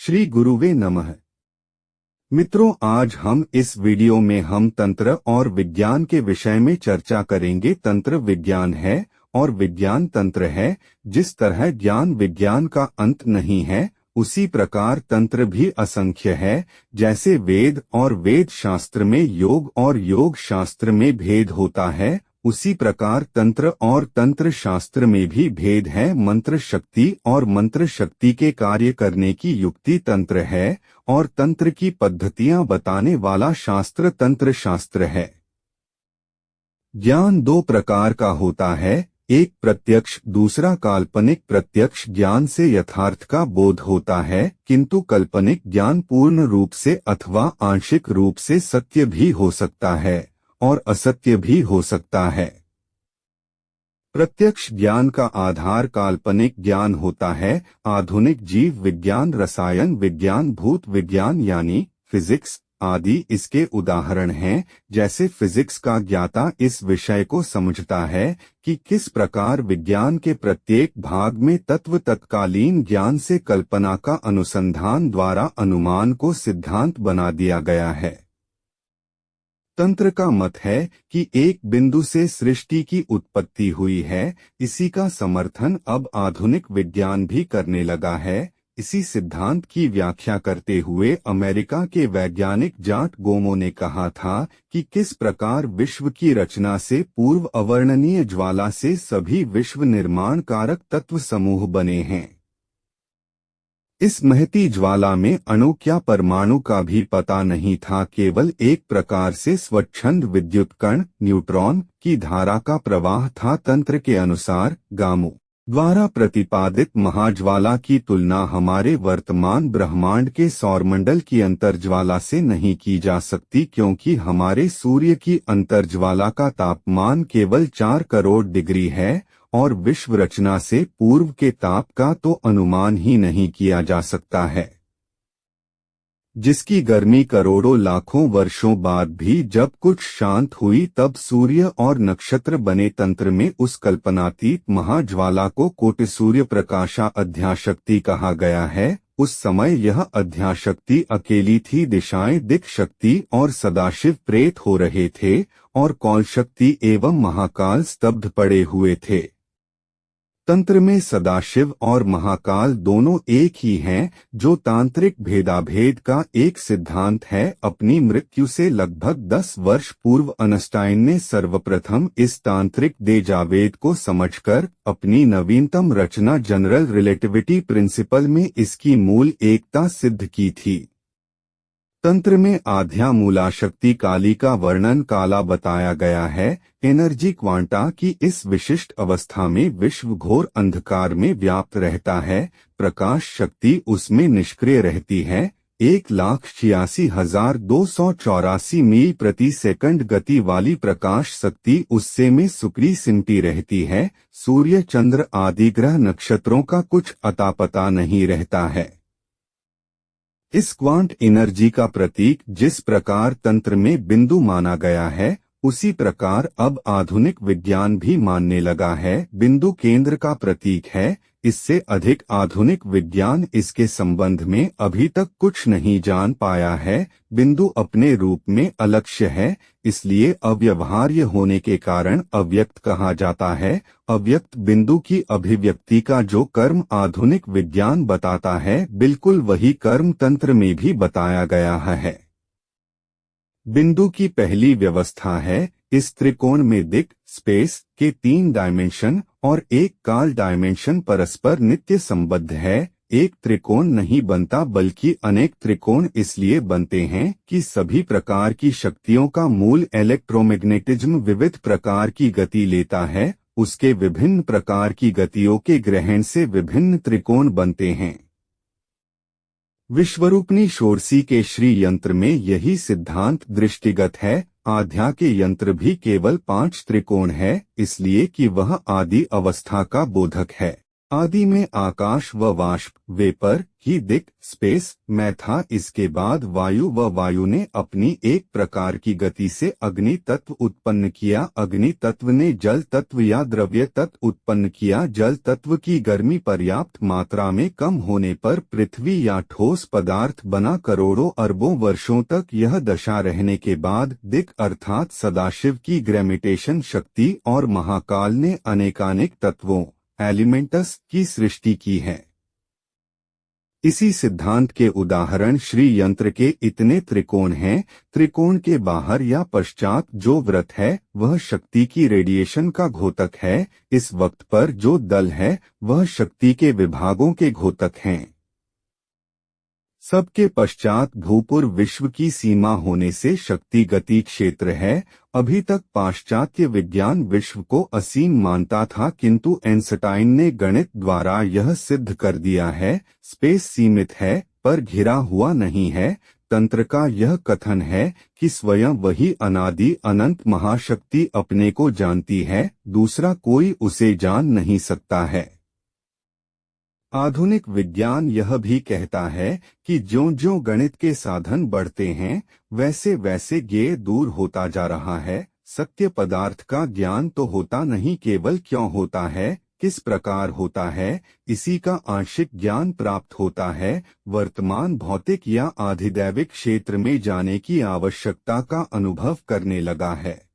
श्री गुरुवे नमः। मित्रों, आज हम इस वीडियो में हम तंत्र और विज्ञान के विषय में चर्चा करेंगे। तंत्र विज्ञान है और विज्ञान तंत्र है। जिस तरह ज्ञान विज्ञान का अंत नहीं है, उसी प्रकार तंत्र भी असंख्य है। जैसे वेद और वेद शास्त्र में योग और योग शास्त्र में भेद होता है, उसी प्रकार तंत्र और तंत्र शास्त्र में भी भेद है। मंत्र शक्ति और मंत्र शक्ति के कार्य करने की युक्ति तंत्र है और तंत्र की पद्धतियां बताने वाला शास्त्र तंत्र शास्त्र है। ज्ञान दो प्रकार का होता है, एक प्रत्यक्ष, दूसरा काल्पनिक। प्रत्यक्ष ज्ञान से यथार्थ का बोध होता है, किंतु काल्पनिक ज्ञान पूर्ण रूप से अथवा आंशिक रूप से सत्य भी हो सकता है और असत्य भी हो सकता है। प्रत्यक्ष ज्ञान का आधार काल्पनिक ज्ञान होता है। आधुनिक जीव विज्ञान, रसायन विज्ञान, भूत विज्ञान यानी फिजिक्स आदि इसके उदाहरण हैं। जैसे फिजिक्स का ज्ञाता इस विषय को समझता है कि किस प्रकार विज्ञान के प्रत्येक भाग में तत्व तत्कालीन ज्ञान से कल्पना का अनुसंधान द्वारा अनुमान को सिद्धांत बना दिया गया है। तंत्र का मत है कि एक बिंदु से सृष्टि की उत्पत्ति हुई है। इसी का समर्थन अब आधुनिक विज्ञान भी करने लगा है। इसी सिद्धांत की व्याख्या करते हुए अमेरिका के वैज्ञानिक जॉन गोमो ने कहा था कि किस प्रकार विश्व की रचना से पूर्व अवर्णनीय ज्वाला से सभी विश्व निर्माण कारक तत्व समूह बने हैं। इस महती ज्वाला में अणु क्या परमाणु का भी पता नहीं था, केवल एक प्रकार से स्वच्छंद विद्युत कण न्यूट्रॉन की धारा का प्रवाह था। तंत्र के अनुसार गामो द्वारा प्रतिपादित महाज्वाला की तुलना हमारे वर्तमान ब्रह्मांड के सौरमंडल की अंतर्ज्वाला से नहीं की जा सकती, क्योंकि हमारे सूर्य की अंतर्ज्वाला का तापमान केवल 4 करोड़ डिग्री है और विश्व रचना से पूर्व के ताप का तो अनुमान ही नहीं किया जा सकता है, जिसकी गर्मी करोड़ों लाखों वर्षों बाद भी जब कुछ शांत हुई तब सूर्य और नक्षत्र बने। तंत्र में उस कल्पनातीत महाज्वाला को कोटि सूर्य प्रकाशा अध्याशक्ति कहा गया है। उस समय यह अध्याशक्ति अकेली थी। दिशाएं दिक् शक्ति और सदाशिव प्रेत हो रहे थे और कौल शक्ति एवं महाकाल स्तब्ध पड़े हुए थे। तंत्र में सदाशिव और महाकाल दोनों एक ही हैं, जो तांत्रिक भेदाभेद का एक सिद्धांत है। अपनी मृत्यु से लगभग 10 वर्ष पूर्व आइंस्टाइन ने सर्वप्रथम इस तांत्रिक देजावेद को समझकर अपनी नवीनतम रचना जनरल रिलेटिविटी प्रिंसिपल में इसकी मूल एकता सिद्ध की थी। तंत्र में आध्या मूलाशक्ति काली का वर्णन काला बताया गया है। एनर्जी क्वांटा की इस विशिष्ट अवस्था में विश्व घोर अंधकार में व्याप्त रहता है। प्रकाश शक्ति उसमें निष्क्रिय रहती है। 1,86,284 मील प्रति सेकंड गति वाली प्रकाश शक्ति उससे में सुकरी सिमटी रहती है। सूर्य, चंद्र आदि ग्रह नक्षत्रों का कुछ अता पता नहीं रहता है। इस क्वांट एनर्जी का प्रतीक जिस प्रकार तंत्र में बिंदु माना गया है, उसी प्रकार अब आधुनिक विज्ञान भी मानने लगा है। बिंदु केंद्र का प्रतीक है। इससे अधिक आधुनिक विज्ञान इसके संबंध में अभी तक कुछ नहीं जान पाया है। बिंदु अपने रूप में अलक्ष्य है, इसलिए अव्यवहार्य होने के कारण अव्यक्त कहा जाता है। अव्यक्त बिंदु की अभिव्यक्ति का जो कर्म आधुनिक विज्ञान बताता है, बिल्कुल वही कर्म तंत्र में भी बताया गया है। बिंदु की पहली व्यवस्था है, इस त्रिकोण में दिक् स्पेस के 3 डायमेंशन और एक काल डायमेंशन परस्पर नित्य संबद्ध है। एक त्रिकोण नहीं बनता बल्कि अनेक त्रिकोण इसलिए बनते हैं कि सभी प्रकार की शक्तियों का मूल इलेक्ट्रोमैग्नेटिज्म विविध प्रकार की गति लेता है। उसके विभिन्न प्रकार की गतियों के ग्रहण से विभिन्न त्रिकोण बनते हैं। विश्वरूपनी षोडशी के श्री यंत्र में यही सिद्धांत दृष्टिगत है। आध्या के यंत्र भी केवल 5 त्रिकोण है, इसलिए कि वह आदि अवस्था का बोधक है। आदि में आकाश व वाष्प वेपर ही दिक स्पेस में था। इसके बाद वायु व वायु ने अपनी एक प्रकार की गति से अग्नि तत्व उत्पन्न किया। अग्नि तत्व ने जल तत्व या द्रव्य तत्व उत्पन्न किया। जल तत्व की गर्मी पर्याप्त मात्रा में कम होने पर पृथ्वी या ठोस पदार्थ बना। करोड़ों अरबों वर्षों तक यह दशा रहने के बाद दिक अर्थात सदाशिव की ग्रेविटेशन शक्ति और महाकाल ने अनेकानेक तत्वों एलिमेंट्स की सृष्टि की है। इसी सिद्धांत के उदाहरण श्री यंत्र के इतने त्रिकोण हैं। त्रिकोण के बाहर या पश्चात जो वृत्त है वह शक्ति की रेडिएशन का घोतक है। इस वक्त पर जो दल है वह शक्ति के विभागों के घोतक हैं। सबके पश्चात भूपूर्व विश्व की सीमा होने से शक्ति गति क्षेत्र है। अभी तक पाश्चात्य विज्ञान विश्व को असीम मानता था, किंतु आइंस्टाइन ने गणित द्वारा यह सिद्ध कर दिया है स्पेस सीमित है पर घिरा हुआ नहीं है। तंत्र का यह कथन है कि स्वयं वही अनादि अनंत महाशक्ति अपने को जानती है, दूसरा कोई उसे जान नहीं सकता है। आधुनिक विज्ञान यह भी कहता है कि ज्यों-ज्यों गणित के साधन बढ़ते हैं वैसे वैसे ज्ञेय दूर होता जा रहा है। सत्य पदार्थ का ज्ञान तो होता नहीं, केवल क्यों होता है, किस प्रकार होता है, इसी का आंशिक ज्ञान प्राप्त होता है। वर्तमान भौतिक या आधिदैविक क्षेत्र में जाने की आवश्यकता का अनुभव करने लगा है।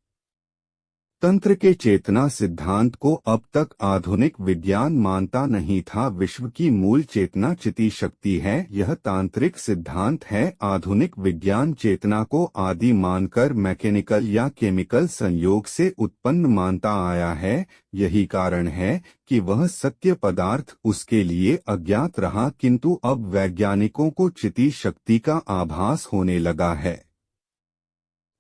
तंत्र के चेतना सिद्धांत को अब तक आधुनिक विज्ञान मानता नहीं था। विश्व की मूल चेतना चिति शक्ति है, यह तांत्रिक सिद्धांत है। आधुनिक विज्ञान चेतना को आदि मानकर मैकेनिकल या केमिकल संयोग से उत्पन्न मानता आया है। यही कारण है कि वह सत्य पदार्थ उसके लिए अज्ञात रहा, किंतु अब वैज्ञानिकों को चिति शक्ति का आभास होने लगा है।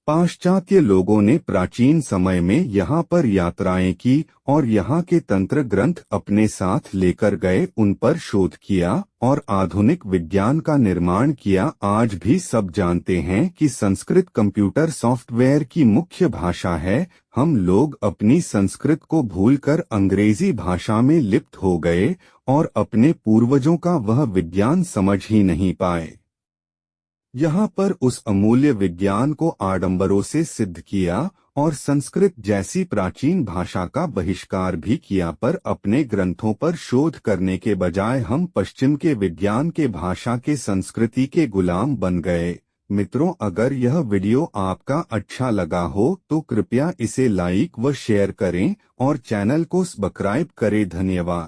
पाश्चात्य लोगों ने प्राचीन समय में यहाँ पर यात्राएं की और यहाँ के तंत्र ग्रंथ अपने साथ लेकर गए, उन पर शोध किया और आधुनिक विज्ञान का निर्माण किया। आज भी सब जानते हैं कि संस्कृत कंप्यूटर सॉफ्टवेयर की मुख्य भाषा है। हम लोग अपनी संस्कृत को भूलकर अंग्रेजी भाषा में लिप्त हो गए और अपने पूर्वजों का वह विज्ञान समझ ही नहीं पाए। यहाँ पर उस अमूल्य विज्ञान को आडंबरों से सिद्ध किया और संस्कृत जैसी प्राचीन भाषा का बहिष्कार भी किया, पर अपने ग्रंथों पर शोध करने के बजाय हम पश्चिम के विज्ञान के भाषा के संस्कृति के गुलाम बन गए। मित्रों, अगर यह वीडियो आपका अच्छा लगा हो तो कृपया इसे लाइक व शेयर करें और चैनल को सब्सक्राइब करें। धन्यवाद।